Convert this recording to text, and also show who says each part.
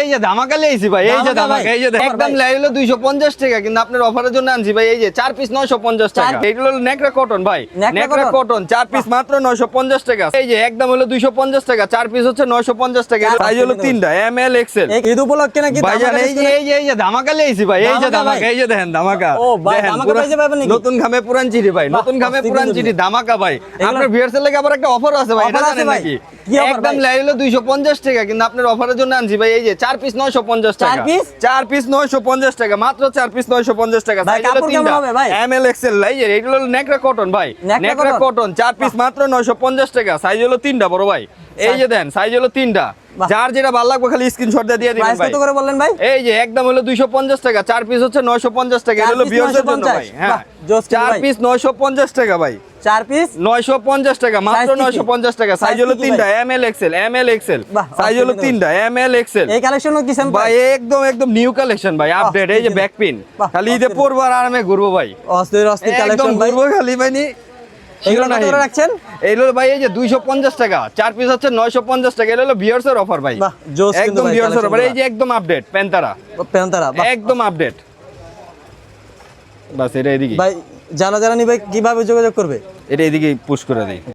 Speaker 1: এই যে ধামাকা লাইছি ভাই, এই যে ধামাকা, এই যে একদম লাই হলো 250 টাকা, কিন্তু আপনার অফারের জন্য আনছি ভাই। এই যে 4 পিস 950 টাকা। এগুলো হলো নেকড়া কটন ভাই, নেকড়া কটন 4 পিস মাত্র 950 টাকা। এই যে একদম হলো 250 টাকা, 4 পিস হচ্ছে 950 টাকা। সাইজ হলো 3টা, এম এল এক্সেল।
Speaker 2: ঈদ উপলক্ষে নাকি
Speaker 1: ভাইজান এই যে ধামাকা লাইছি ভাই, এই যে ধামাকা, এই যে দেখেন ধামাকা।
Speaker 2: ও ভাই ধামাকা পেয়ে যাবেন নাকি?
Speaker 1: নতুন খামে পুরান চিড়ি ভাই, নতুন খামে পুরান চিড়ি ধামাকা ভাই। আপনার ভিউয়ার্সের লাগি আবার একটা অফার আছে ভাই, এটা জানেন নাকি? একদম লাই হলো 250 টাকা, কিন্তু আপনার অফারের জন্য আনছি ভাই। এই যে 4 পিস 950 টাকা, 4 পিস 950 টাকা, মাত্র 4 পিস 950 টাকা। সাইজ হলো 3টা, এম এল এক্সেল। এই যে এগুলো হলো নেকড়া কটন ভাই, নেকড়া কটন 4 পিস মাত্র 950 টাকা। সাইজ হলো 3টা বড় ভাই, এই যে দেন সাইজ হলো 3টা। যার যেটা ভালো লাগবে খালি স্ক্রিনশট দিয়ে দিবেন ভাই।
Speaker 2: কত করে বললেন ভাই?
Speaker 1: এই যে একদম হলো 250 টাকা, 4 পিস হচ্ছে 950 টাকা। এটা হলো ভিউয়ার্সের জন্য ভাই। হ্যাঁ 4 পিস 950 টাকা ভাই,
Speaker 2: 4 পিস
Speaker 1: 950 টাকা, মাত্র 950 টাকা। সাইজ হলো 3টা, M L XL, M L XL. Size হলো 3টা, এম এল এক্সেল।
Speaker 2: এই কালেকশনও কি স্যাম্পল
Speaker 1: ভাই? একদম নিউ কালেকশন ভাই, আপডেট। এই যে ব্যাক পিন, খালি ঈদে পরবো আর আরামে ঘুরবো ভাই।
Speaker 2: অস্থির কালেকশন ভাই,
Speaker 1: ঘুরবো খালি ভাই।
Speaker 2: এগুলো কত করে রাখছেন?
Speaker 1: এইগুলো ভাই এই যে 250 টাকা, 4 পিস হচ্ছে 950 টাকা। এটা হলো ভিউয়ার্সের অফার ভাই,
Speaker 2: বাহ জোস কিন্তু
Speaker 1: একদম
Speaker 2: ভাই
Speaker 1: ভিউয়ার্সের অফার। এই যে একদম আপডেট প্যান্তারা, একদম আপডেট। বাস এটা এদিকে
Speaker 2: ভাই, যারা নিবে কিভাবে যোগাযোগ করবে?
Speaker 1: এটা এদিকে পুশ করে দেই।